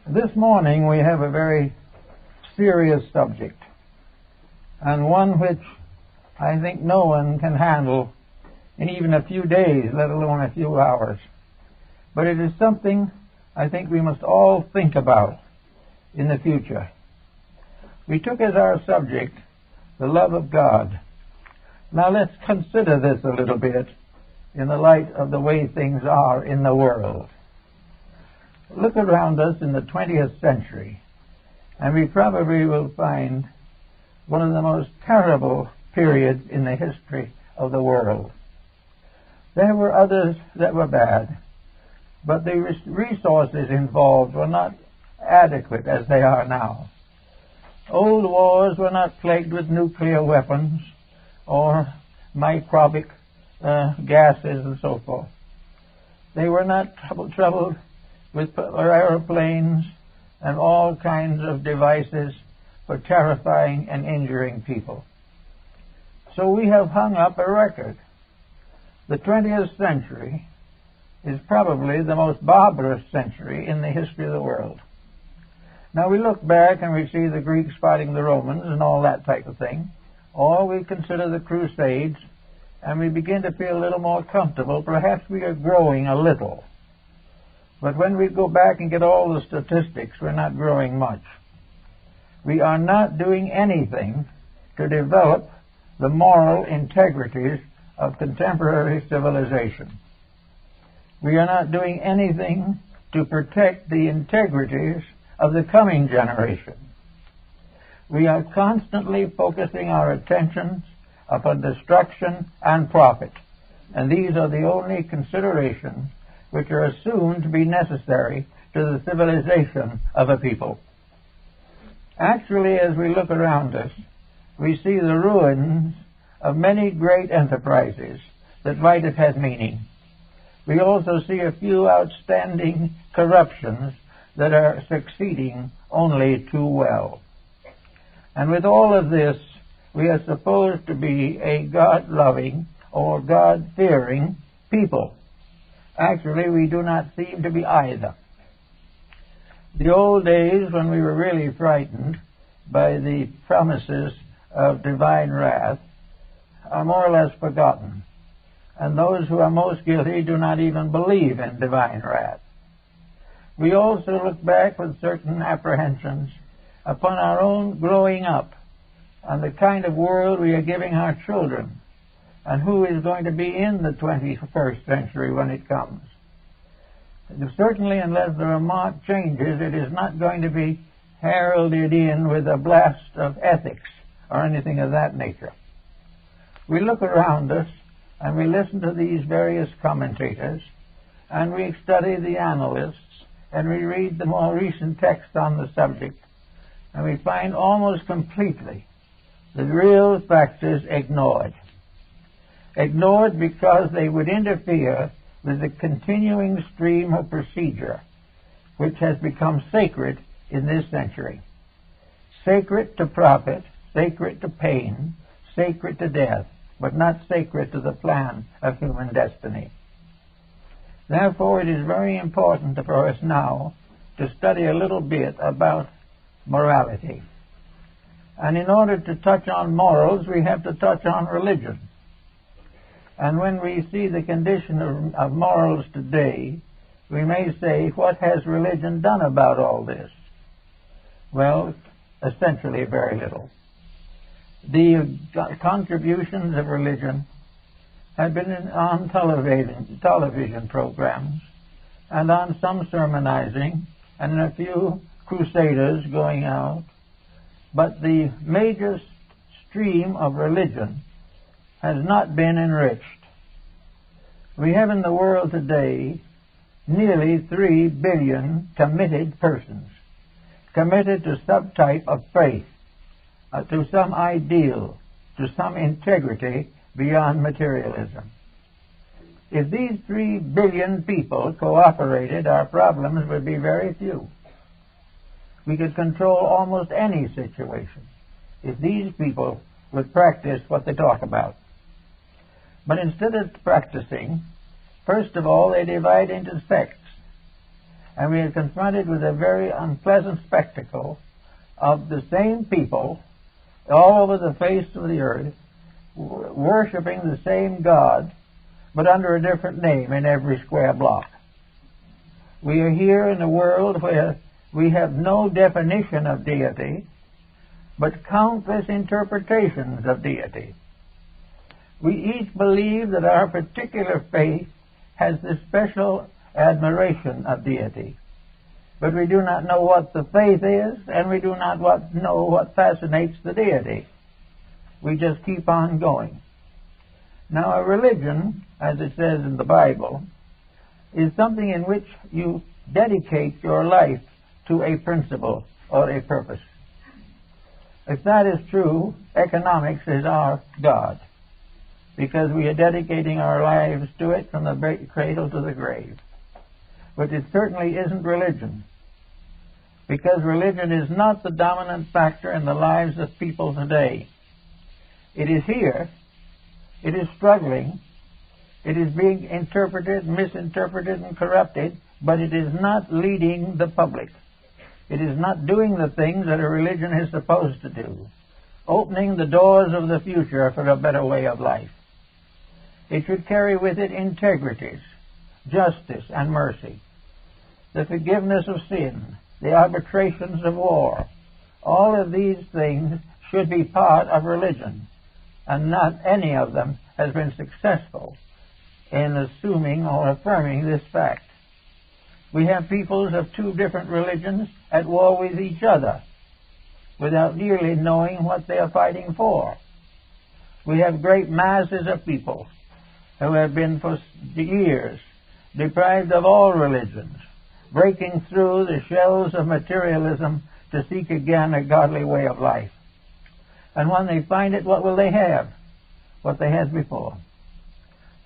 This morning we have a very serious subject, and one which I think no one can handle in even a few days, let alone a few hours. But it is something I think we must all think about in the future. We took as our subject the love of God. Now let's consider this a little bit in the light of the way things are in the world. Look around us in the 20th century, and we probably will find one of the most terrible periods in the history of the world. There were others that were bad, but the resources involved were not adequate as they are now. Old wars were not plagued with nuclear weapons or microbic gases and so forth. They were not troubled with aeroplanes and all kinds of devices for terrifying and injuring people. So we have hung up a record. The 20th century is probably the most barbarous century in the history of the world. Now we look back and we see the Greeks fighting the Romans and all that type of thing, or we consider the Crusades, and we begin to feel a little more comfortable. Perhaps we are growing a little. But when we go back and get all the statistics, we're not growing much. We are not doing anything to develop the moral integrities of contemporary civilization. We are not doing anything to protect the integrities of the coming generation. We are constantly focusing our attentions upon destruction and profit, and these are the only considerations which are assumed to be necessary to the civilization of a people. Actually, as we look around us, we see the ruins of many great enterprises that might have had meaning. We also see a few outstanding corruptions that are succeeding only too well. And with all of this, we are supposed to be a God-loving or God-fearing people. Actually, we do not seem to be either. The old days when we were really frightened by the promises of divine wrath are more or less forgotten, and those who are most guilty do not even believe in divine wrath. We also look back with certain apprehensions upon our own growing up and the kind of world we are giving our children, and who is going to be in the 21st century when it comes. Certainly, unless there are marked changes, it is not going to be heralded in with a blast of ethics or anything of that nature. We look around us and we listen to these various commentators, and we study the analysts, and we read the more recent texts on the subject, and we find almost completely the real factors ignored. Ignored because they would interfere with the continuing stream of procedure which has become sacred in this century. Sacred to profit, sacred to pain, sacred to death, but not sacred to the plan of human destiny. Therefore, it is very important for us now to study a little bit about morality. And in order to touch on morals, we have to touch on religion. And when we see the condition of morals today, we may say, what has religion done about all this? Well, essentially very little. The contributions of religion have been on television programs, and on some sermonizing, and in a few crusaders going out. But the major stream of religion has not been enriched. We have in the world today nearly 3 billion committed persons, committed to some type of faith, to some ideal, to some integrity beyond materialism. If these 3 billion people cooperated, our problems would be very few. We could control almost any situation if these people would practice what they talk about. But instead of practicing, First of all, they divide into sects. And we are confronted with a very unpleasant spectacle of the same people all over the face of the earth worshiping the same God, but under a different name in every square block. We are here in a world where we have no definition of deity, but countless interpretations of deity. We each believe that our particular faith has this special admiration of deity, but we do not know what the faith is, and we do not know what fascinates the deity. We just keep on going. Now, a religion, as it says in the Bible, is something in which you dedicate your life to a principle or a purpose. If that is true, economics is our God, because we are dedicating our lives to it from the cradle to the grave. But it certainly isn't religion, because religion is not the dominant factor in the lives of people today. It is here, it is struggling, it is being interpreted, misinterpreted, and corrupted, but it is not leading the public. It is not doing the things that a religion is supposed to do, opening the doors of the future for a better way of life. It should carry with it integrities, justice, and mercy, the forgiveness of sin, the arbitrations of war. All of these things should be part of religion, and not any of them has been successful in assuming or affirming this fact. We have peoples of two different religions at war with each other without really knowing what they are fighting for. We have great masses of people who have been for years deprived of all religions, breaking through the shells of materialism to seek again a godly way of life. And when they find it, what will they have? What they had before.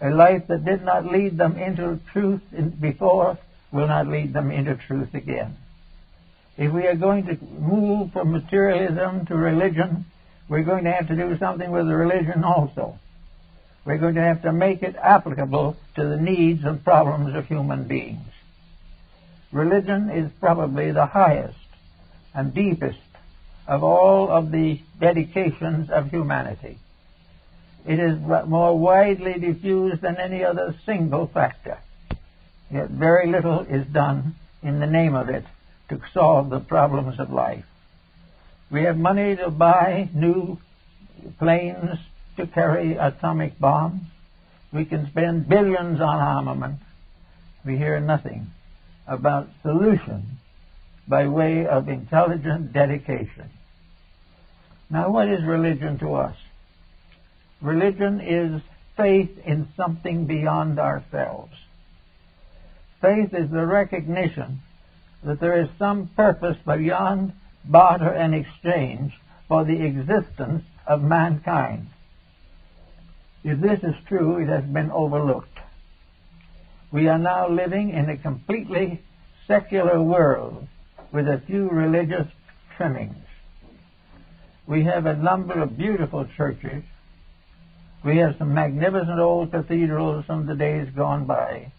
A life that did not lead them into truth before will not lead them into truth again. If we are going to move from materialism to religion, we're going to have to do something with the religion also. We're going to have to make it applicable to the needs and problems of human beings. Religion is probably the highest and deepest of all of the dedications of humanity. It is more widely diffused than any other single factor. Yet very little is done in the name of it to solve the problems of life. We have money to buy new planes to carry atomic bombs. We can spend billions on armament. We hear nothing about solution by way of intelligent dedication. Now, what is religion to us? Religion is faith in something beyond ourselves. Faith is the recognition that there is some purpose beyond barter and exchange for the existence of mankind. If this is true, it has been overlooked. We are now living in a completely secular world with a few religious trimmings. We have a number of beautiful churches. We have some magnificent old cathedrals from the days gone by.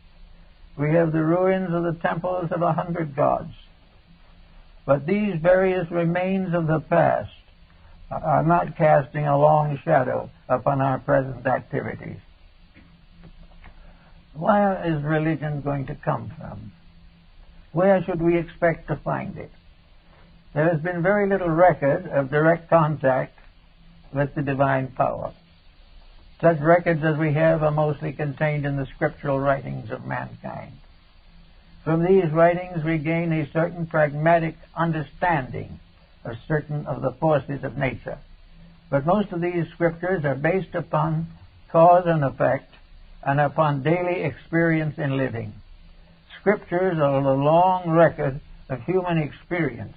We have the ruins of the temples of 100 gods. But these various remains of the past are not casting a long shadow upon our present activities. Where is religion going to come from? Where should we expect to find it? There has been very little record of direct contact with the divine power. Such records as we have are mostly contained in the scriptural writings of mankind. From these writings we gain a certain pragmatic understanding of certain of the forces of nature. But most of these scriptures are based upon cause and effect and upon daily experience in living. Scriptures are the long record of human experience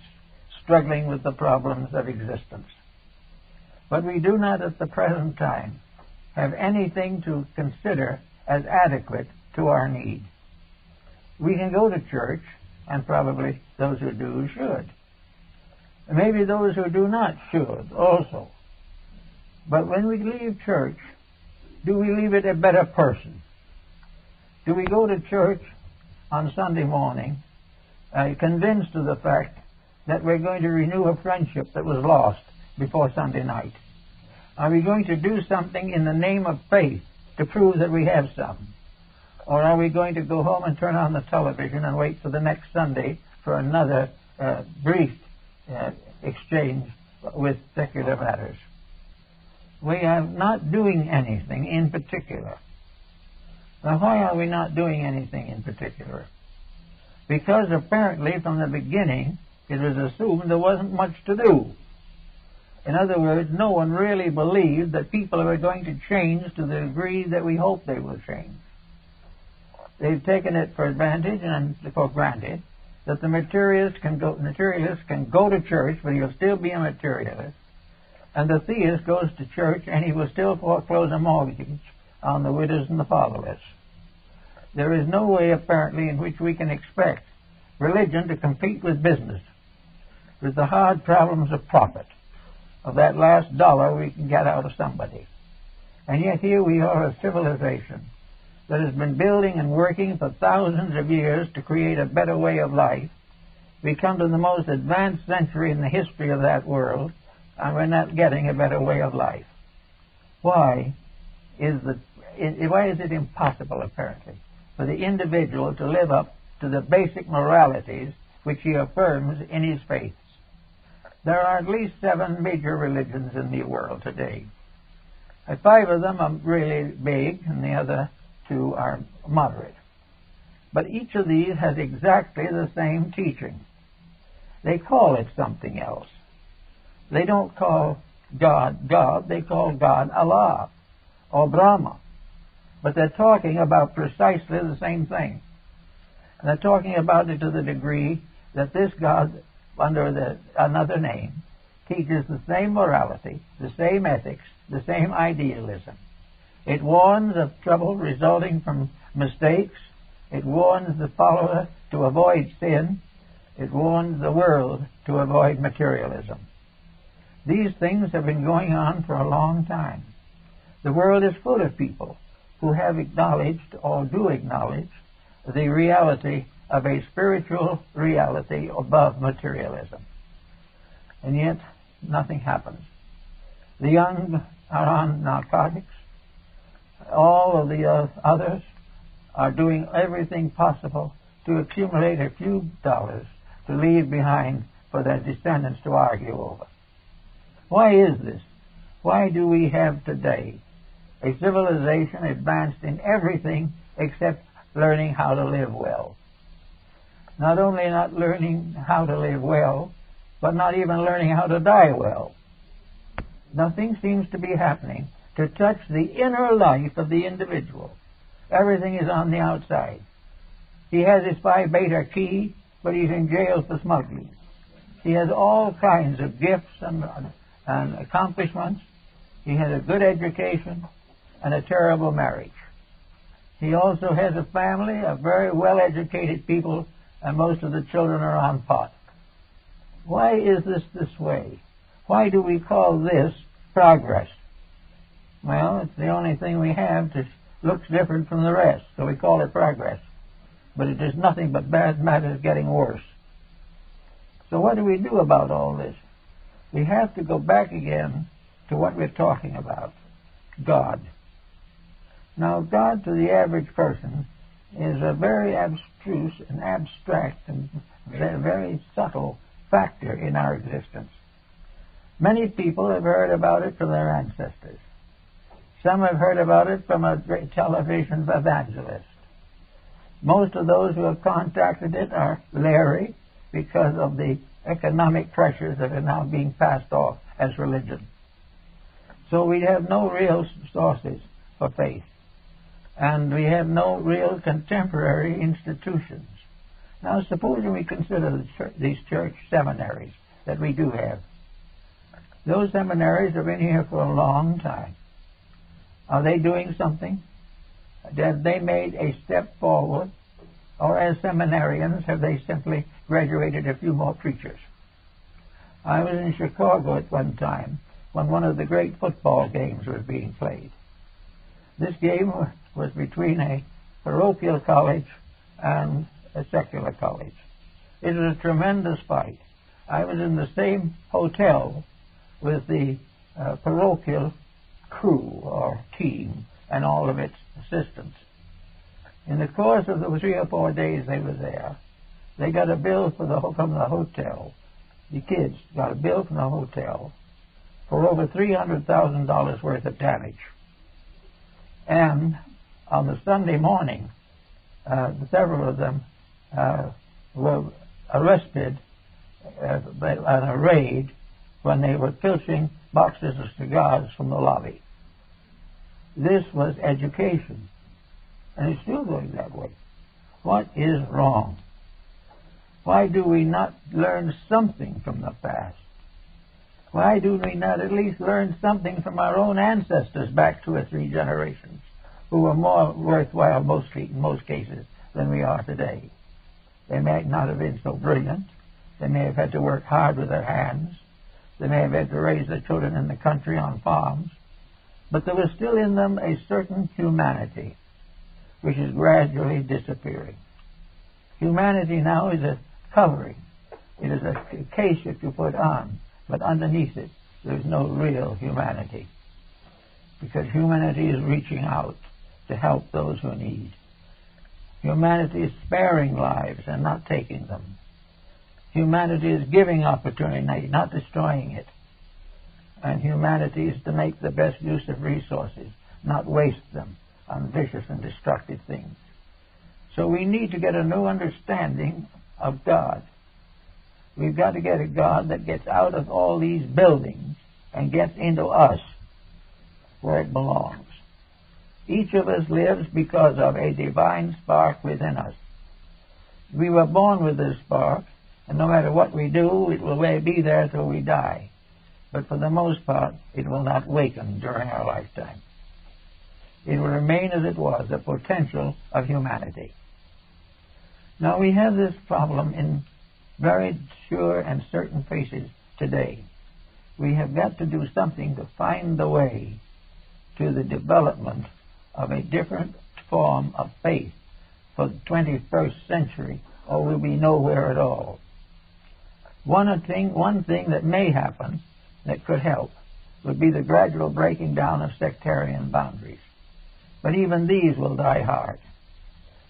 struggling with the problems of existence. But we do not at the present time have anything to consider as adequate to our need. We can go to church, and probably those who do should. Maybe those who do not should also. But when we leave church, do we leave it a better person? Do we go to church on Sunday morning convinced of the fact that we're going to renew a friendship that was lost before Sunday night? Are we going to do something in the name of faith to prove that we have some? Or are we going to go home and turn on the television and wait for the next Sunday for another brief exchange with secular matters? We are not doing anything in particular. Now, why are we not doing anything in particular? Because apparently from the beginning it was assumed there wasn't much to do. In other words, no one really believed that people were going to change to the degree that we hope they will change. They've taken it for advantage and for granted that the materialist can go to church, but he'll still be a materialist, and the theist goes to church and he will still foreclose a mortgage on the widows and the fatherless. There is no way, apparently, in which we can expect religion to compete with business, with the hard problems of profit, of that last dollar we can get out of somebody. And yet here we are, a civilization that has been building and working for thousands of years to create a better way of life. We come to the most advanced century in the history of that world, and we're not getting a better way of life. Why is it impossible, apparently, for the individual to live up to the basic moralities which he affirms in his faiths? There are at least 7 major religions in the world today. 5 of them are really big, and the other 2 are moderate. But each of these has exactly the same teaching. They call it something else. They don't call God God, they call God Allah or Brahma. But they're talking about precisely the same thing. And they're talking about it to the degree that this God, under another name, teaches the same morality, the same ethics, the same idealism. It warns of trouble resulting from mistakes. It warns the follower to avoid sin. It warns the world to avoid materialism. These things have been going on for a long time. The world is full of people who have acknowledged or do acknowledge the reality of a spiritual reality above materialism. And yet, nothing happens. The young are on narcotics. All of the others are doing everything possible to accumulate a few dollars to leave behind for their descendants to argue over. Why is this? Why do we have today a civilization advanced in everything except learning how to live well? Not only not learning how to live well, but not even learning how to die well. Nothing seems to be happening to touch the inner life of the individual. Everything is on the outside. He has his Phi Beta key, but he's in jail for smuggling. He has all kinds of gifts and accomplishments. He has a good education and a terrible marriage. He also has a family of very well-educated people, and most of the children are on pot. Why is this way? Why do we call this progress? Well, it's the only thing we have that looks different from the rest, so we call it progress. But it is nothing but bad matters getting worse. So what do we do about all this? We have to go back again to what we're talking about, God. Now, God to the average person is a very abstruse and abstract and very subtle factor in our existence. Many people have heard about it from their ancestors. Some have heard about it from a great television evangelist. Most of those who have contacted it are leery because of the economic pressures that are now being passed off as religion. So we have no real sources for faith. And we have no real contemporary institutions. Now, supposing we consider these church seminaries that we do have. Those seminaries have been here for a long time. Are they doing something? Have they made a step forward? Or as seminarians, have they simply graduated a few more preachers? I was in Chicago at one time when one of the great football games was being played. This game was between a parochial college and a secular college. It was a tremendous fight. I was in the same hotel with the parochial crew or team and all of its assistants. In the course of the 3 or 4 days they were there, they got a bill from the hotel. The kids got a bill from the hotel for over $300,000 worth of damage. And on the Sunday morning, several of them were arrested on a raid when they were filching boxes of cigars from the lobby. This was education, and it's still going that way. What is wrong? Why do we not learn something from the past? Why do we not at least learn something from our own ancestors back 2 or 3 generations, who were more worthwhile in most cases than we are today? They may not have been so brilliant. They may have had to work hard with their hands. They may have had to raise their children in the country on farms. But there was still in them a certain humanity which is gradually disappearing. Humanity now is a covering. It is a case that you put on, but underneath it there's no real humanity. Because humanity is reaching out to help those who need. Humanity is sparing lives and not taking them. Humanity is giving opportunity, not destroying it. And humanity is to make the best use of resources, not waste them on vicious and destructive things. So we need to get a new understanding of God. We've got to get a God that gets out of all these buildings and gets into us where it belongs. Each of us lives because of a divine spark within us. We were born with this spark, and no matter what we do, it will be there till we die. But for the most part, it will not waken during our lifetime. It will remain as it was, the potential of humanity. Now we have this problem in very sure and certain faces today. We have got to do something to find the way to the development of a different form of faith for the 21st century, or we'll be nowhere at all. One thing that may happen that could help would be the gradual breaking down of sectarian boundaries. But even these will die hard.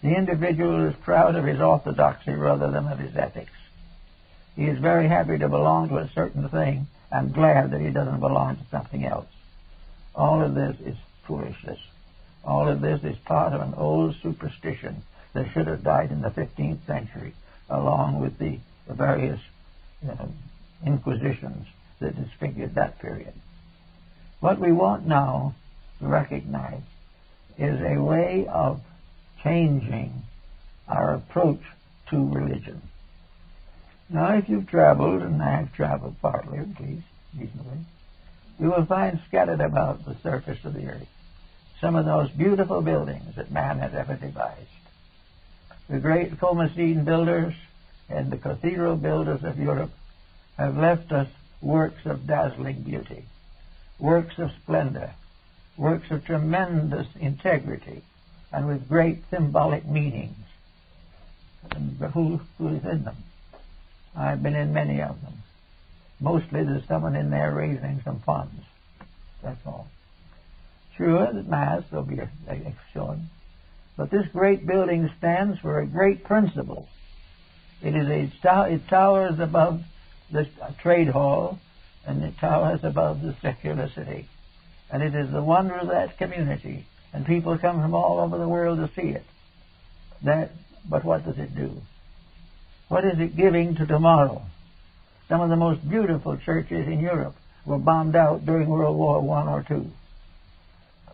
The individual is proud of his orthodoxy rather than of his ethics. He is very happy to belong to a certain thing and glad that he doesn't belong to something else. All of this is foolishness. All of this is part of an old superstition that should have died in the 15th century, along with the various inquisitions that disfigured that period. What we want now to recognize is a way of changing our approach to religion. Now, if you've traveled, and I have traveled partly, at least, reasonably, you will find scattered about the surface of the earth some of those beautiful buildings that man has ever devised. The great Comacene builders and the cathedral builders of Europe have left us works of dazzling beauty, works of splendor, works of tremendous integrity, and with great symbolic meanings. And who is in them? I've been in many of them. Mostly there's someone in there raising some funds. That's all. Sure, the Mass will be shown. But this great building stands for a great principle. It towers above the trade hall, and it towers above the secular city. And it is the wonder of that community. And people come from all over the world to see it. But what does it do? What is it giving to tomorrow? Some of the most beautiful churches in Europe were bombed out during World War I or II.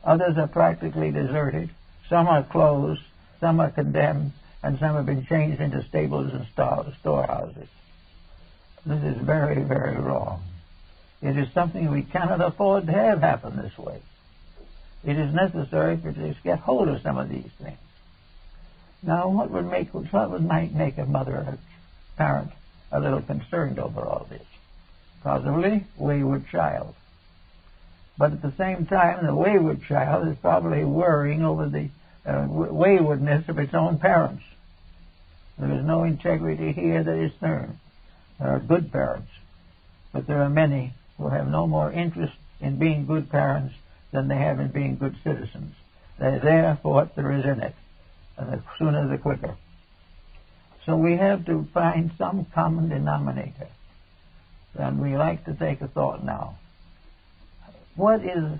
Others are practically deserted. Some are closed, some are condemned, and some have been changed into stables and storehouses. This is very, very wrong. It is something we cannot afford to have happen this way. It is necessary to just get hold of some of these things. Now, what might make a mother or a parent a little concerned over all this? Possibly wayward child. But at the same time, the wayward child is probably worrying over the waywardness of its own parents. There is no integrity here that is there. There are good parents, but there are many who have no more interest in being good parents than they have in being good citizens. They're there for what there is in it, and the sooner the quicker. So we have to find some common denominator. And we like to take a thought now. What is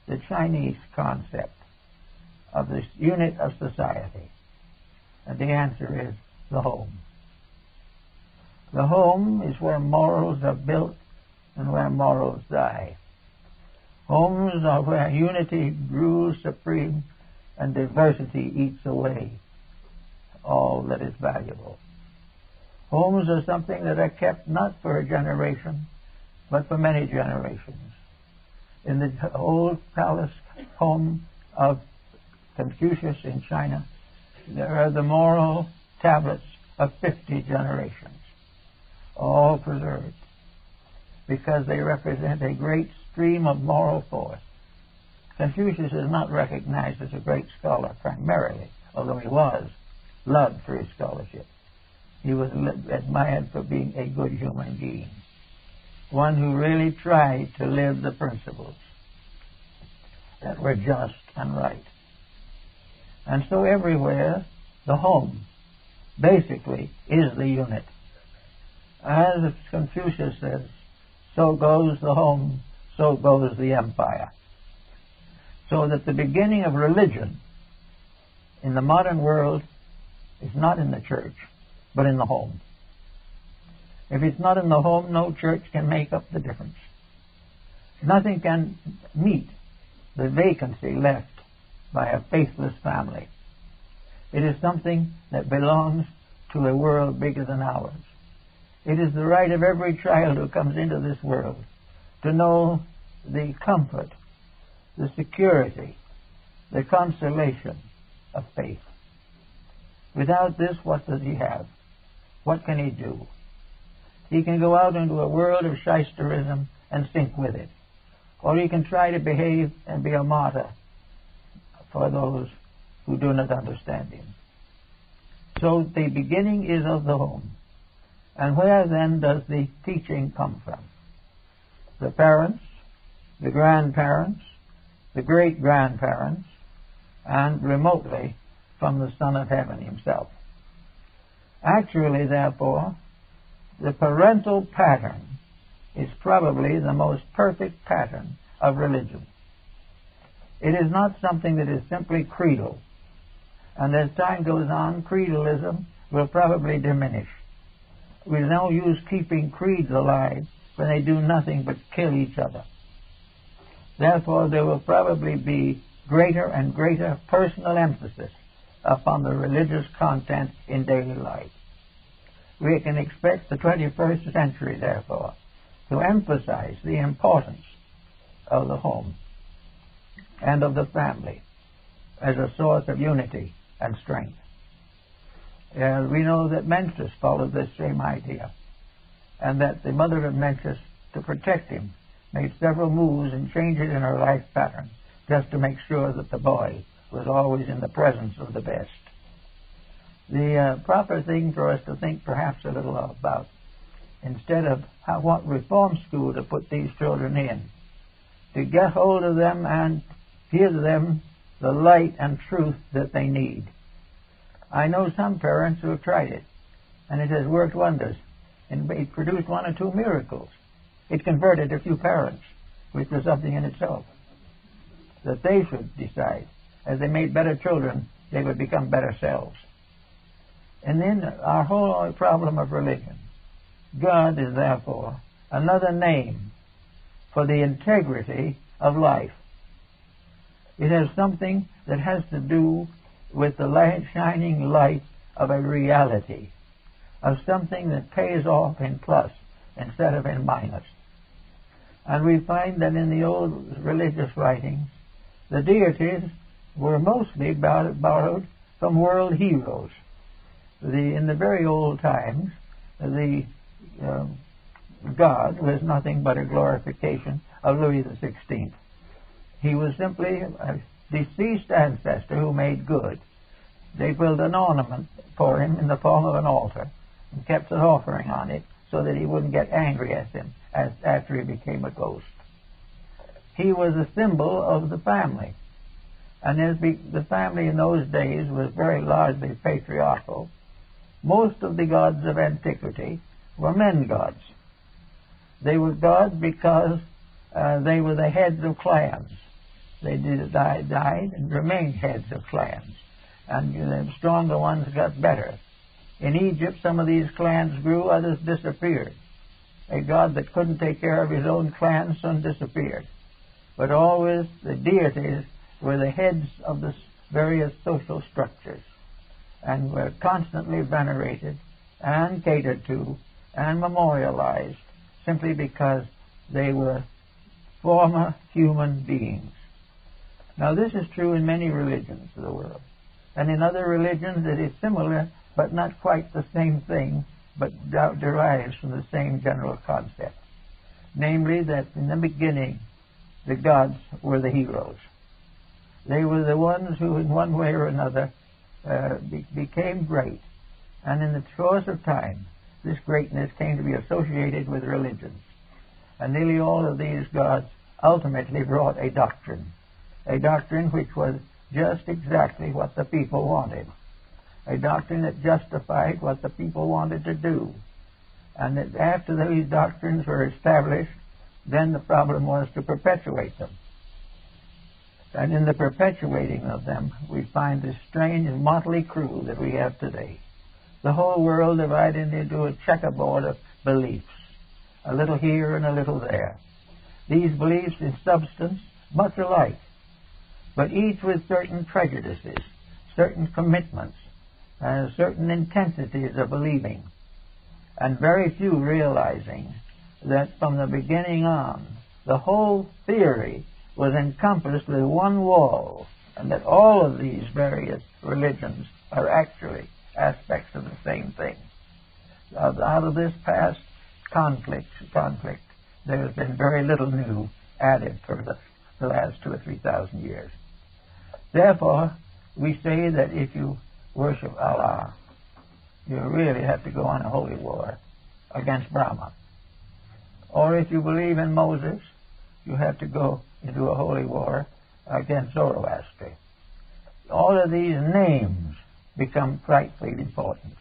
the Chinese concept of this unit of society? And the answer is the home. The home is where morals are built and where morals die. Homes are where unity rules supreme and diversity eats away all that is valuable. Homes are something that are kept not for a generation, but for many generations. In the old palace home of Confucius in China, there are the moral tablets of 50 generations, all preserved, because they represent a great stream of moral force. Confucius is not recognized as a great scholar primarily, although he was loved for his scholarship. He was admired for being a good human being, one who really tried to live the principles that were just and right. And so everywhere, the home basically is the unit. As Confucius says, so goes the home, so goes the empire. So that the beginning of religion in the modern world is not in the church, but in the home. If it's not in the home, no church can make up the difference. Nothing can meet the vacancy left by a faithless family. It is something that belongs to a world bigger than ours. It is the right of every child who comes into this world to know the comfort, the security, the consolation of faith. Without this, what does he have? What can he do? He can go out into a world of shysterism and sink with it. Or he can try to behave and be a martyr for those who do not understand him. So the beginning is of the home. And where then does the teaching come from? The parents, the grandparents, the great-grandparents, and remotely from the Son of Heaven himself. Actually, therefore, the parental pattern is probably the most perfect pattern of religion. It is not something that is simply creedal. And as time goes on, creedalism will probably diminish. We now use keeping creeds alive when they do nothing but kill each other. Therefore, there will probably be greater and greater personal emphasis upon the religious content in daily life. We can expect the 21st century, therefore, to emphasize the importance of the home and of the family as a source of unity and strength. We know that Mencius followed this same idea, and that the mother of Mencius, to protect him, made several moves and changes in her life pattern just to make sure that the boy was always in the presence of the best. The proper thing for us to think perhaps a little about, instead of what reform school to put these children in, to get hold of them and give them the light and truth that they need. I know some parents who have tried it, and it has worked wonders, and it produced one or two miracles. It converted a few parents, which was something in itself. That they should decide, as they made better children, they would become better selves. And then our whole problem of religion. God is therefore another name for the integrity of life. It has something that has to do with the light, shining light of a reality, of something that pays off in plus instead of in minus. And we find that in the old religious writings, the deities were mostly borrowed from world heroes. In the very old times, the God was nothing but a glorification of Louis XVI. He was simply deceased ancestor who made good. They built an ornament for him in the form of an altar and kept an offering on it so that he wouldn't get angry at him after he became a ghost. He was a symbol of the family. And the family in those days was very largely patriarchal. Most of the gods of antiquity were men gods. They were gods because they were the heads of clans. They died and remained heads of clans. And the stronger ones got better. In Egypt, some of these clans grew, others disappeared. A god that couldn't take care of his own clan soon disappeared. But always the deities were the heads of the various social structures and were constantly venerated and catered to and memorialized simply because they were former human beings. Now this is true in many religions of the world. And in other religions it is similar, but not quite the same thing, but derives from the same general concept. Namely, that in the beginning, the gods were the heroes. They were the ones who, in one way or another, became great. And in the course of time, this greatness came to be associated with religions. And nearly all of these gods ultimately brought a doctrine which was just exactly what the people wanted, a doctrine that justified what the people wanted to do. And that after these doctrines were established, then the problem was to perpetuate them. And in the perpetuating of them, we find this strange motley crew that we have today. The whole world divided into a checkerboard of beliefs, a little here and a little there. These beliefs in substance much alike, but each with certain prejudices, certain commitments, and certain intensities of believing, and very few realizing that from the beginning on, the whole theory was encompassed with one wall, and that all of these various religions are actually aspects of the same thing. Out of this past conflict, there has been very little new added for the last 2,000 or 3,000 years. Therefore, we say that if you worship Allah, you really have to go on a holy war against Brahma. Or if you believe in Moses, you have to go into a holy war against Zoroaster. All of these names become frightfully important.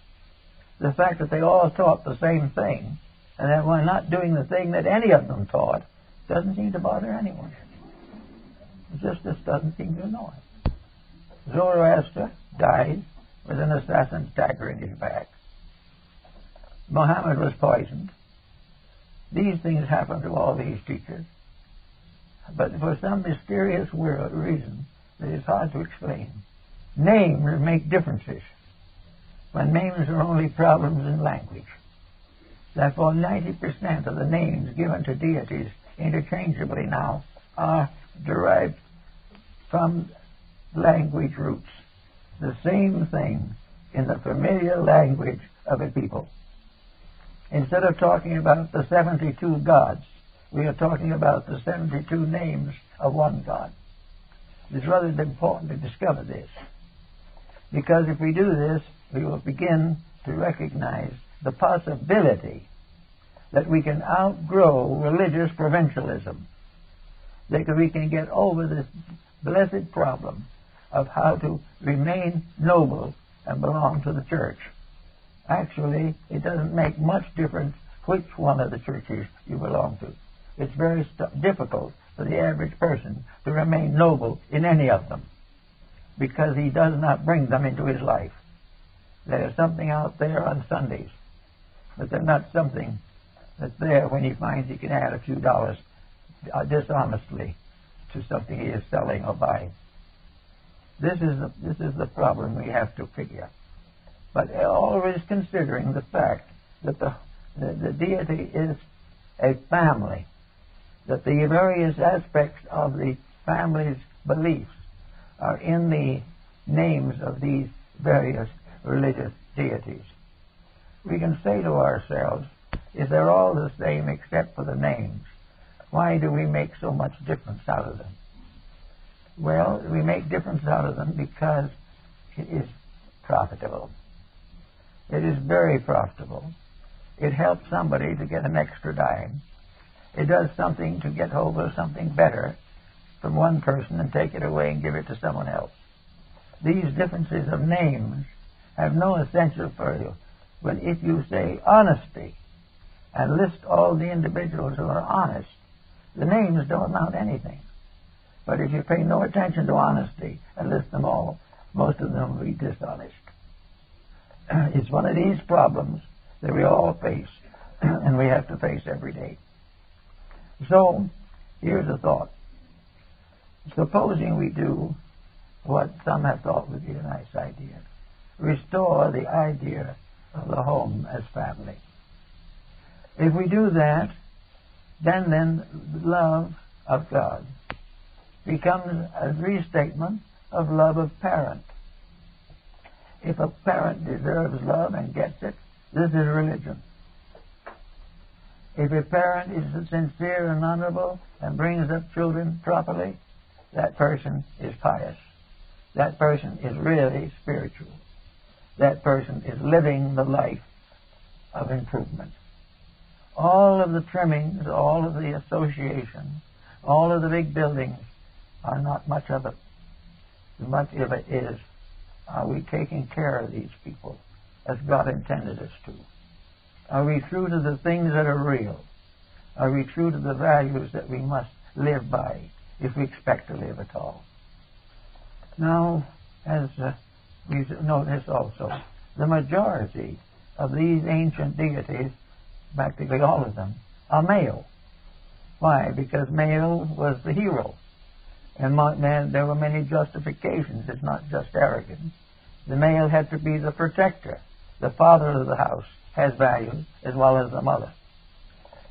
The fact that they all taught the same thing, and that we're not doing the thing that any of them taught, doesn't seem to bother anyone. It just doesn't seem to annoy. Zoroaster died with an assassin's dagger in his back. Muhammad was poisoned. These things happen to all these teachers. But for some mysterious reason that is hard to explain, names make differences when names are only problems in language. Therefore, 90% of the names given to deities interchangeably now are derived from language roots. The same thing in the familiar language of a people. Instead of talking about the 72 gods, we are talking about the 72 names of one God. It's rather important to discover this, because if we do this, we will begin to recognize the possibility that we can outgrow religious provincialism, that we can get over this blessed problem of how to remain noble and belong to the church. Actually, it doesn't make much difference which one of the churches you belong to. It's very difficult for the average person to remain noble in any of them, because he does not bring them into his life. There's something out there on Sundays, but they're not something that's there when he finds he can add a few dollars dishonestly to something he is selling or buying. This is the problem we have to figure. But always considering the fact that the deity is a family, that the various aspects of the family's beliefs are in the names of these various religious deities. We can say to ourselves, if they're all the same except for the names, why do we make so much difference out of them? Well, we make difference out of them because it is profitable. It is very profitable. It helps somebody to get an extra dime. It does something to get hold of something better from one person and take it away and give it to someone else. These differences of names have no essential value. But if you say honesty and list all the individuals who are honest, the names don't amount to anything. But if you pay no attention to honesty and list them all, most of them will be dishonest. It's one of these problems that we all face, and we have to face every day. So, here's a thought. Supposing we do what some have thought would be a nice idea. Restore the idea of the home as family. If we do that, then love of God becomes a restatement of love of parent. If a parent deserves love and gets it, this is religion. If a parent is sincere and honorable and brings up children properly, that person is pious. That person is really spiritual. That person is living the life of improvement. All of the trimmings, all of the associations, all of the big buildings are not much of it. Much of it is, are we taking care of these people as God intended us to? Are we true to the things that are real? Are we true to the values that we must live by if we expect to live at all? Now, as we notice also, the majority of these ancient deities, practically all of them, are male. Why? Because male was the hero. And there were many justifications. It's not just arrogance. The male had to be the protector. The father of the house has value as well as the mother.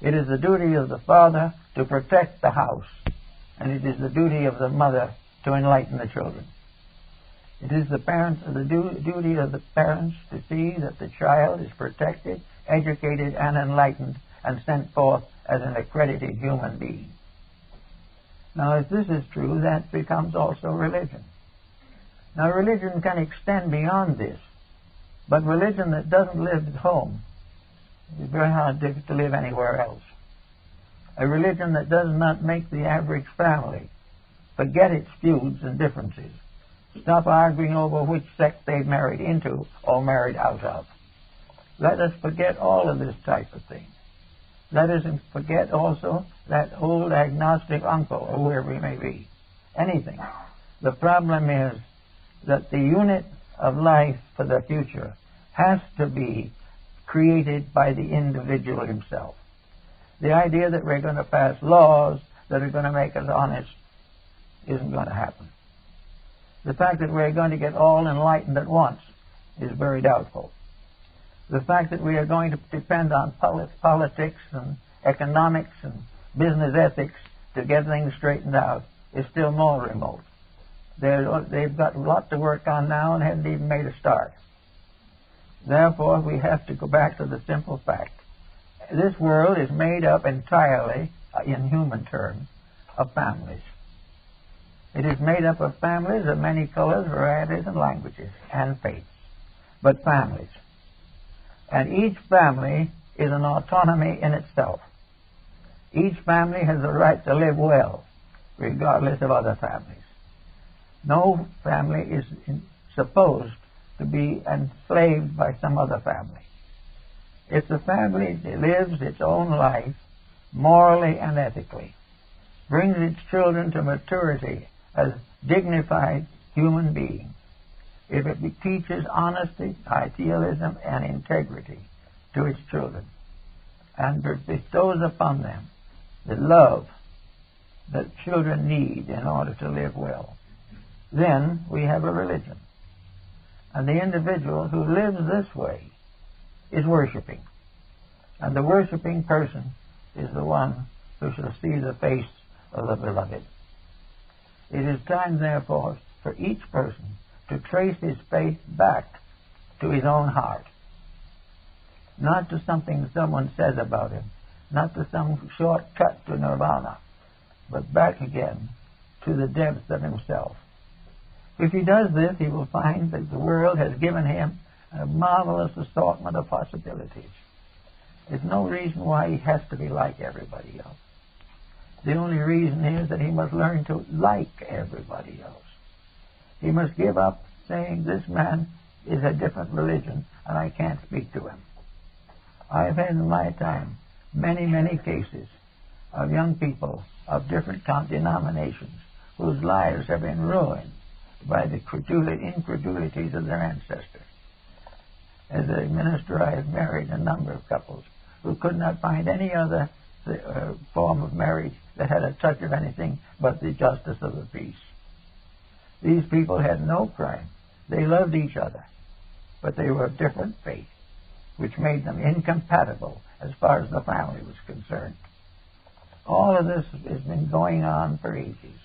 It is the duty of the father to protect the house, and it is the duty of the mother to enlighten the children. It is the duty of the parents to see that the child is protected, educated, and enlightened, and sent forth as an accredited human being. Now, if this is true, that becomes also religion. Now, religion can extend beyond this, but religion that doesn't live at home is very hard to live anywhere else. A religion that does not make the average family forget its feuds and differences, stop arguing over which sect they married into or married out of. Let us forget all of this type of thing. Let us forget also that old agnostic uncle, or whoever he may be. Anything. The problem is that the unit of life for the future has to be created by the individual himself. The idea that we're going to pass laws that are going to make us honest isn't going to happen. The fact that we're going to get all enlightened at once is very doubtful. The fact that we are going to depend on politics and economics and business ethics to get things straightened out is still more remote. They've got a lot to work on now and haven't even made a start. Therefore, we have to go back to the simple fact. This world is made up entirely, in human terms, of families. It is made up of families of many colors, varieties, and languages, and faiths, but families. And each family is an autonomy in itself. Each family has the right to live well, regardless of other families. No family is supposed to be enslaved by some other family. If the family lives its own life morally and ethically, brings its children to maturity as dignified human beings, if it teaches honesty, idealism, and integrity to its children, and bestows upon them the love that children need in order to live well, then we have a religion. And the individual who lives this way is worshiping. And the worshiping person is the one who shall see the face of the beloved. It is time, therefore, for each person to trace his faith back to his own heart. Not to something someone says about him, not to some short cut to nirvana, but back again to the depths of himself. If he does this, he will find that the world has given him a marvelous assortment of possibilities. There's no reason why he has to be like everybody else. The only reason is that he must learn to like everybody else. He must give up saying, this man is a different religion and I can't speak to him. I've had in my time many, many cases of young people of different denominations whose lives have been ruined by the incredulities of their ancestors. As a minister, I have married a number of couples who could not find any other form of marriage that had a touch of anything but the justice of the peace. These people had no crime. They loved each other, but they were of different faith, which made them incompatible as far as the family was concerned. All of this has been going on for ages.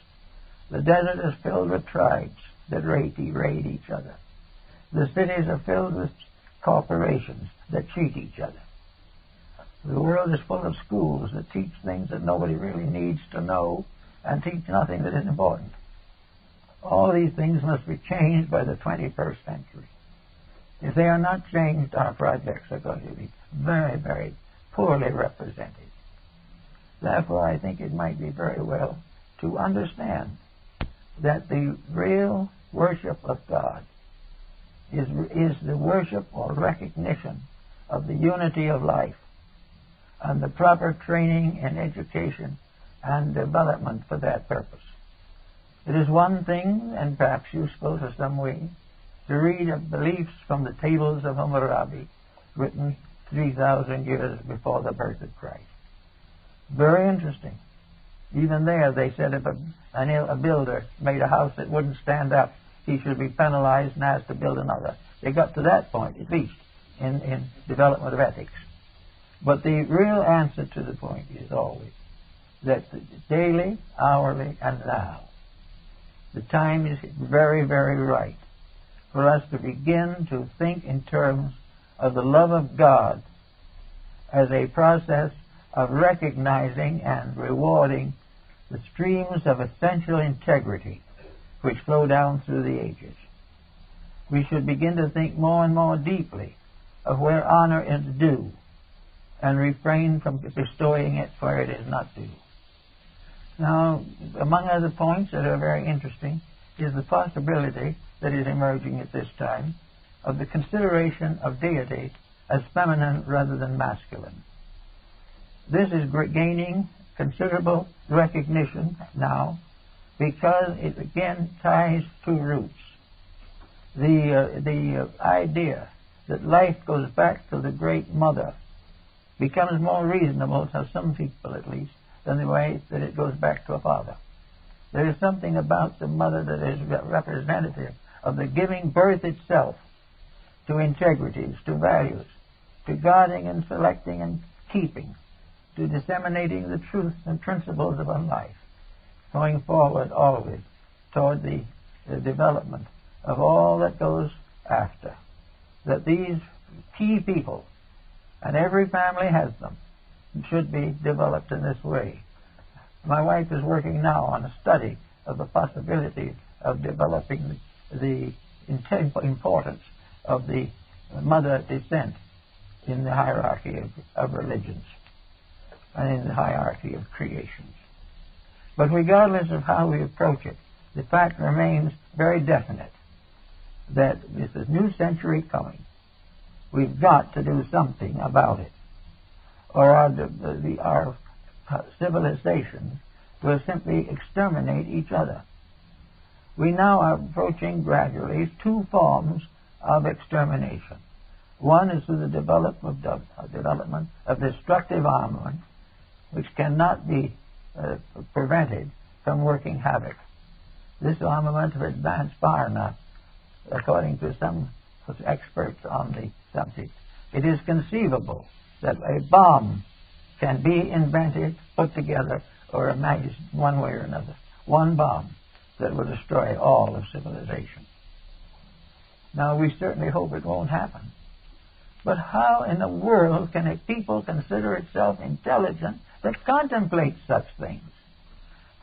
The desert is filled with tribes that raid each other. The cities are filled with corporations that cheat each other. The world is full of schools that teach things that nobody really needs to know and teach nothing that is important. All these things must be changed by the 21st century. If they are not changed, our projects are going to be very, very poorly represented. Therefore, I think it might be very well to understand that the real worship of God is the worship or recognition of the unity of life and the proper training and education and development for that purpose. It is one thing, and perhaps useful to some way, to read of beliefs from the tables of Hammurabi, written 3,000 years before the birth of Christ. Very interesting. Even there, they said if a builder made a house that wouldn't stand up, he should be penalized and asked to build another. They got to that point, at least, in development of ethics. But the real answer to the point is always that daily, hourly, and now, the time is very, very right for us to begin to think in terms of the love of God as a process of recognizing and rewarding the streams of essential integrity which flow down through the ages. We should begin to think more and more deeply of where honor is due and refrain from bestowing it where it is not due. Now, among other points that are very interesting is the possibility that is emerging at this time of the consideration of deity as feminine rather than masculine. This is gaining considerable recognition now because it again ties two roots. The idea that life goes back to the Great Mother becomes more reasonable to some people, at least, than the way that it goes back to a father. There is something about the mother that is representative of the giving birth itself to integrities, to values, to guarding and selecting and keeping, to disseminating the truths and principles of our life, going forward always toward the development of all that goes after. That these key people, and every family has them, should be developed in this way. My wife is working now on a study of the possibility of developing the importance of the mother descent in the hierarchy of religions and in the hierarchy of creations. But regardless of how we approach it, the fact remains very definite that with the new century coming, we've got to do something about it, or our civilization will simply exterminate each other. We now are approaching gradually two forms of extermination. One is through the development of destructive armament, which cannot be prevented from working havoc. This armament has advanced far enough, according to some experts on the subject. It is conceivable that a bomb can be invented, put together, or imagined one way or another. One bomb that will destroy all of civilization. Now, we certainly hope it won't happen. But how in the world can a people consider itself intelligent that contemplates such things?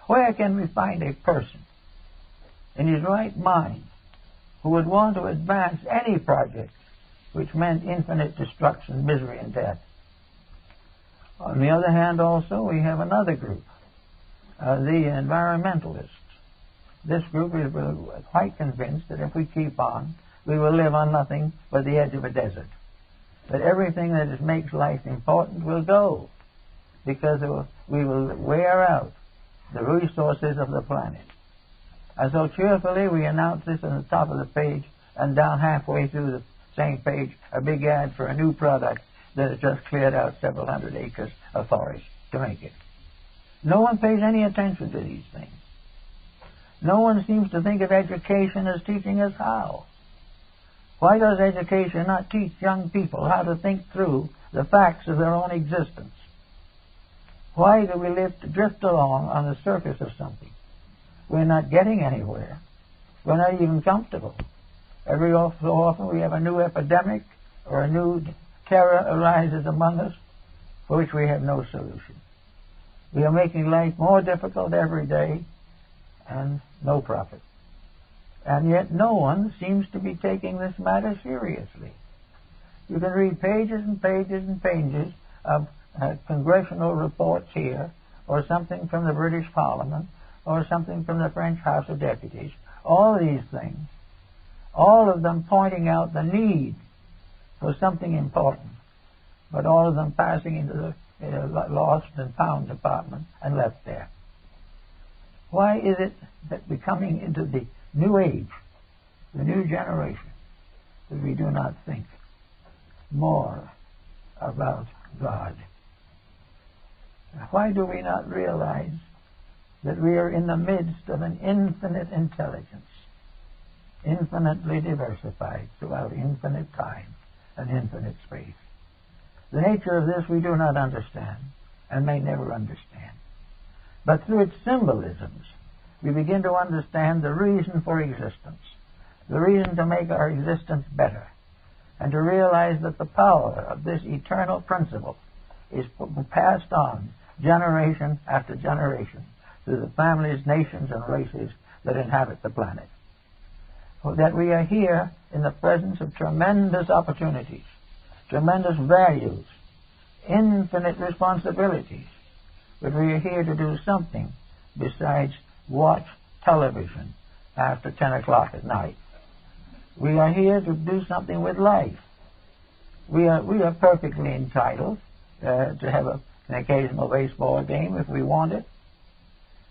Where can we find a person in his right mind who would want to advance any project which meant infinite destruction, misery, and death? On the other hand, also, we have another group, the environmentalists. This group is quite convinced that if we keep on, we will live on nothing but the edge of a desert. That everything that makes life important will go, because we will wear out the resources of the planet. And so cheerfully we announce this on the top of the page, and down halfway through the same page, a big ad for a new product that has just cleared out several hundred acres of forest to make it. No one pays any attention to these things. No one seems to think of education as teaching us how. Why does education not teach young people how to think through the facts of their own existence? Why do we drift along on the surface of something? We're not getting anywhere. We're not even comfortable. Every so often we have a new epidemic or a new terror arises among us for which we have no solution. We are making life more difficult every day and no profit. And yet no one seems to be taking this matter seriously. You can read pages and pages and pages of congressional reports here, or something from the British Parliament, or something from the French House of Deputies. All these things, all of them pointing out the need for something important, but all of them passing into the lost and found department and left there. Why is it that we're coming into the new age, the new generation, that we do not think more about God? Why do we not realize that we are in the midst of an infinite intelligence, infinitely diversified throughout infinite time and infinite space? The nature of this we do not understand and may never understand. But through its symbolisms, we begin to understand the reason for existence, the reason to make our existence better, and to realize that the power of this eternal principle is passed on generation after generation through the families, nations, and races that inhabit the planet. That we are here in the presence of tremendous opportunities, tremendous values, infinite responsibilities, but we are here to do something besides watch television after 10 o'clock at night. We are here to do something with life. We are perfectly entitled to have an occasional baseball game if we want it,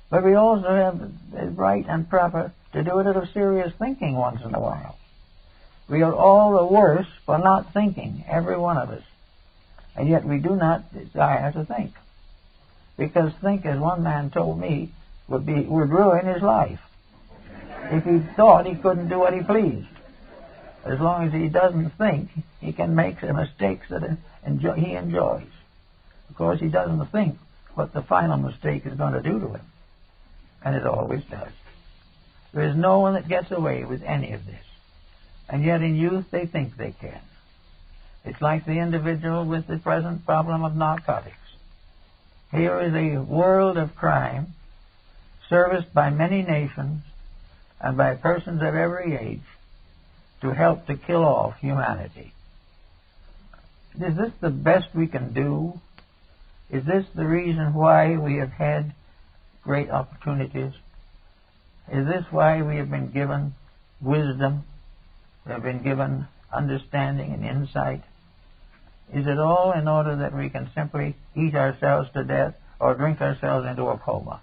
but we also have the right and proper to do a little serious thinking once in a while. We are all the worse for not thinking, every one of us, and yet we do not desire to think, because think, as one man told me, would ruin his life. If he thought, he couldn't do what he pleased. As long as he doesn't think, he can make the mistakes that he enjoys. Of course, he doesn't think what the final mistake is going to do to him, and it always does. There is no one that gets away with any of this, and yet in youth they think they can. It's like the individual with the present problem of narcotics. Here is a world of crime serviced by many nations and by persons of every age to help to kill off humanity. Is this the best we can do? Is this the reason why we have had great opportunities? Is this why we have been given wisdom? We have been given understanding and insight? Is it all in order that we can simply eat ourselves to death or drink ourselves into a coma?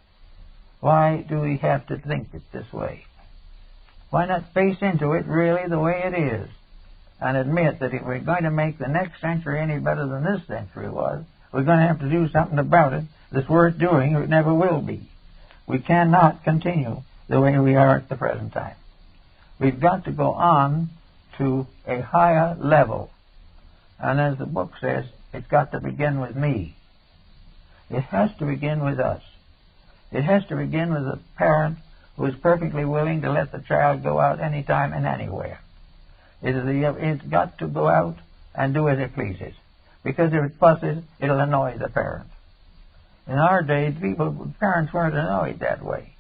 Why do we have to think it this way? Why not face into it really the way it is and admit that if we're going to make the next century any better than this century was, we're going to have to do something about it that's worth doing, or it never will be. We cannot continue the way we are at the present time. We've got to go on to a higher level. And as the book says, it's got to begin with me. It has to begin with us. It has to begin with a parent who is perfectly willing to let the child go out anytime and anywhere. It's got to go out and do as it pleases, because if it fusses, it'll annoy the parent. In our days, parents weren't annoyed that way.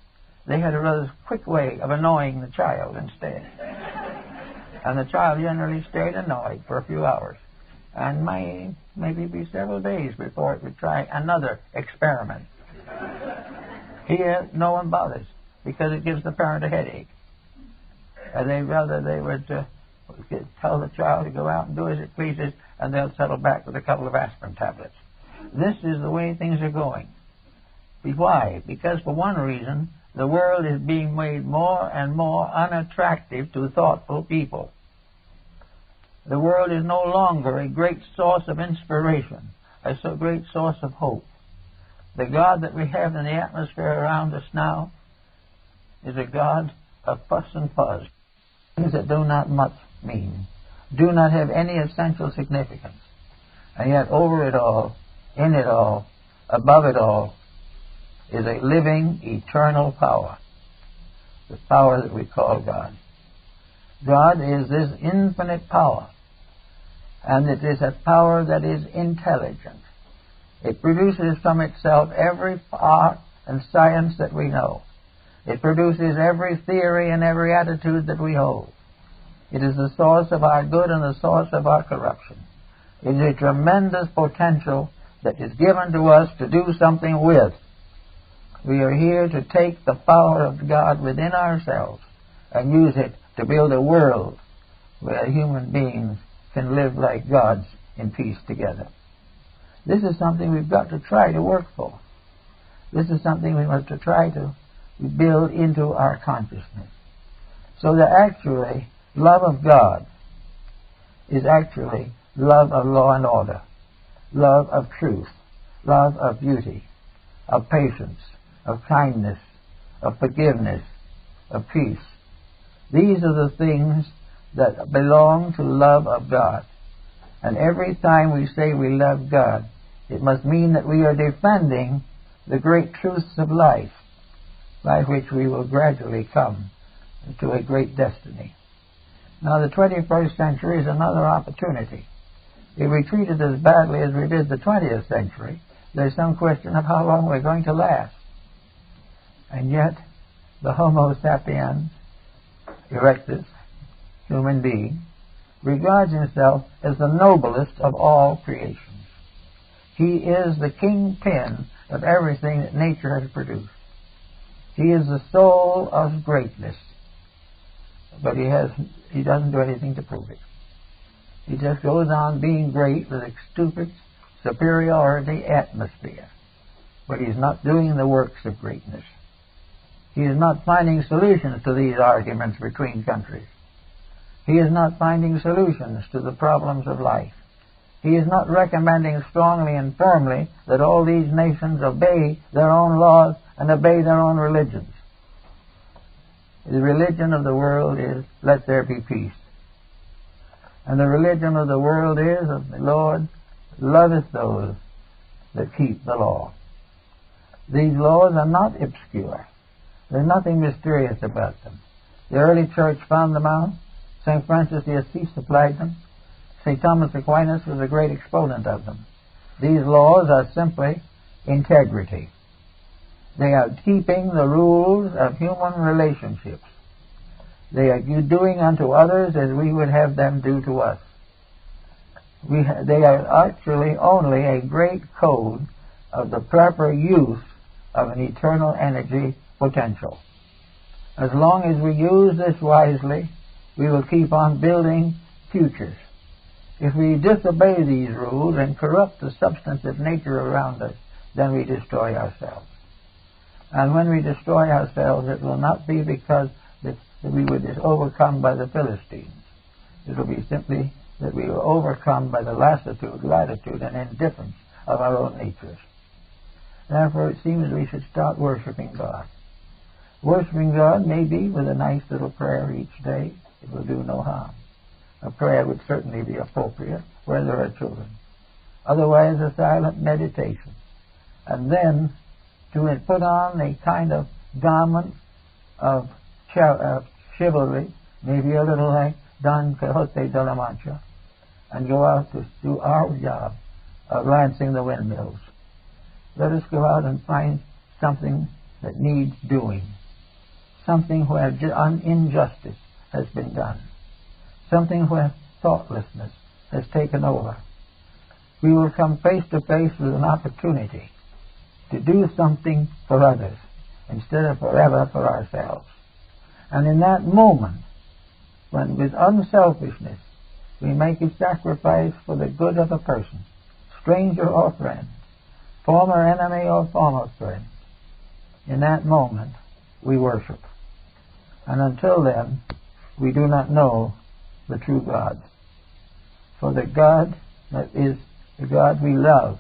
They had a rather quick way of annoying the child instead. And the child generally stayed annoyed for a few hours. And maybe be several days before it would try another experiment. Here, no one bothers, because it gives the parent a headache. And they would tell the child to go out and do as it pleases, and they'll settle back with a couple of aspirin tablets. This is the way things are going. Why? Because for one reason, the world is being made more and more unattractive to thoughtful people. The world is no longer a great source of inspiration, a so great source of hope. The God that we have in the atmosphere around us now is a God of fuss and fuzz, things that do not much mean, do not have any essential significance. And yet over it all, in it all, above it all, is a living, eternal power, the power that we call God. God is this infinite power, and it is a power that is intelligent. It produces from itself every art and science that we know. It produces every theory and every attitude that we hold. It is the source of our good and the source of our corruption. It is a tremendous potential that is given to us to do something with. We are here to take the power of God within ourselves and use it to build a world where human beings can live like gods in peace together. This is something we've got to try to work for. This is something we must try to build into our consciousness. So that actually, love of God is actually love of law and order, love of truth, love of beauty, of patience, of kindness, of forgiveness, of peace. These are the things that belong to love of God. And every time we say we love God, it must mean that we are defending the great truths of life by which we will gradually come to a great destiny. Now the 21st century is another opportunity. If we treat it as badly as we did the 20th century, there's some question of how long we're going to last. And yet, the Homo sapiens erectus, human being, regards himself as the noblest of all creations. He is the kingpin of everything that nature has produced. He is the soul of greatness. But he doesn't do anything to prove it. He just goes on being great with a stupid superiority atmosphere. But he's not doing the works of greatness. He is not finding solutions to these arguments between countries. He is not finding solutions to the problems of life. He is not recommending strongly and firmly that all these nations obey their own laws and obey their own religions. The religion of the world is, let there be peace. And the religion of the world is, of the Lord loveth those that keep the law. These laws are not obscure. There's nothing mysterious about them. The early church found them out. St. Francis de Assisi applied them. St. Thomas Aquinas was a great exponent of them. These laws are simply integrity. They are keeping the rules of human relationships. They are doing unto others as we would have them do to us. They are actually only a great code of the proper use of an eternal energy potential. As long as we use this wisely, we will keep on building futures. If we disobey these rules and corrupt the substantive nature around us, then we destroy ourselves. And when we destroy ourselves, it will not be because that we were overcome by the Philistines. It will be simply that we were overcome by the lassitude, latitude, and indifference of our own natures. Therefore, it seems we should start worshiping God. Worshiping God may be with a nice little prayer each day. It will do no harm. A prayer would certainly be appropriate where there are children. Otherwise, a silent meditation. And then to put on a kind of garment of chivalry, maybe a little like Don Quixote de la Mancha, and go out to do our job of lancing the windmills. let us go out and find something that needs doing, something where injustice has been done, something where thoughtlessness has taken over. We will come face to face with an opportunity to do something for others instead of forever for ourselves. And in that moment, when with unselfishness we make a sacrifice for the good of a person, stranger or friend, former enemy or former friend, in that moment we worship. And until then, we do not know the true God. For the God that is the God we love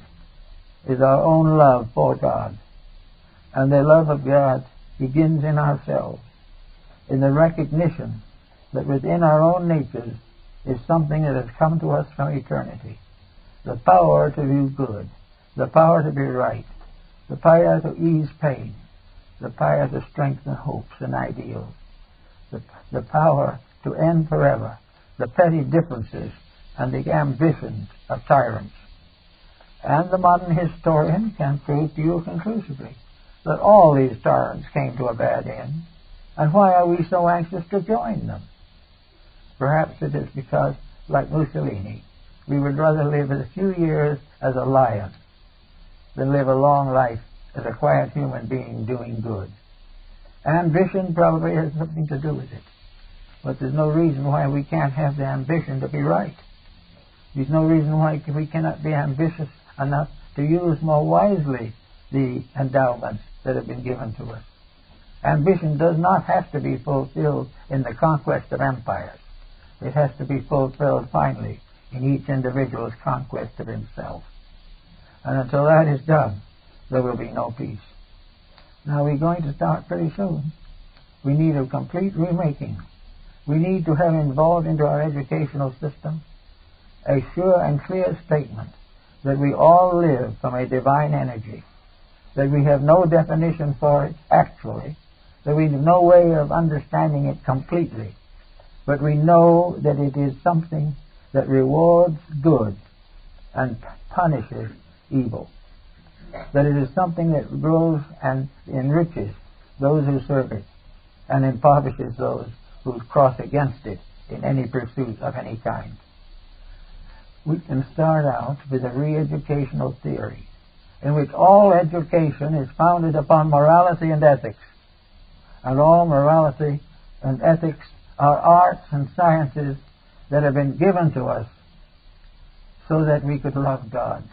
is our own love for God. And the love of God begins in ourselves, in the recognition that within our own natures is something that has come to us from eternity. The power to do good, the power to be right, the power to ease pain, the power to strengthen hopes and ideals, the power to end forever the petty differences and the ambitions of tyrants. And the modern historian can prove to you conclusively that all these tyrants came to a bad end. And why are we so anxious to join them? Perhaps it is because, like Mussolini, we would rather live a few years as a lion than live a long life as a quiet human being doing good. Ambition probably has something to do with it. But there's no reason why we can't have the ambition to be right. There's no reason why we cannot be ambitious enough to use more wisely the endowments that have been given to us. Ambition does not have to be fulfilled in the conquest of empires. It has to be fulfilled finally in each individual's conquest of himself. And until that is done, there will be no peace. Now we're going to start pretty soon. We need a complete remaking. We need to have involved into our educational system a sure and clear statement that we all live from a divine energy, that we have no definition for it actually, that we have no way of understanding it completely, but we know that it is something that rewards good and punishes evil, that it is something that grows and enriches those who serve it and impoverishes those who cross against it in any pursuit of any kind. We can start out with a re-educational theory in which all education is founded upon morality and ethics. And all morality and ethics are arts and sciences that have been given to us so that we could love God,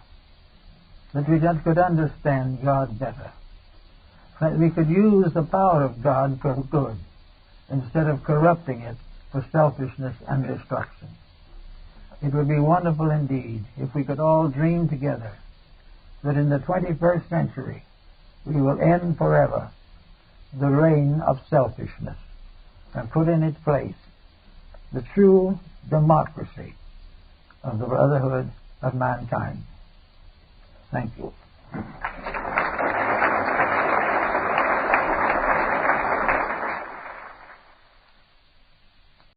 that we could understand God better, that we could use the power of God for good instead of corrupting it for selfishness and destruction. It would be wonderful indeed if we could all dream together that in the 21st century we will end forever the reign of selfishness and put in its place the true democracy of the brotherhood of mankind. Thank you.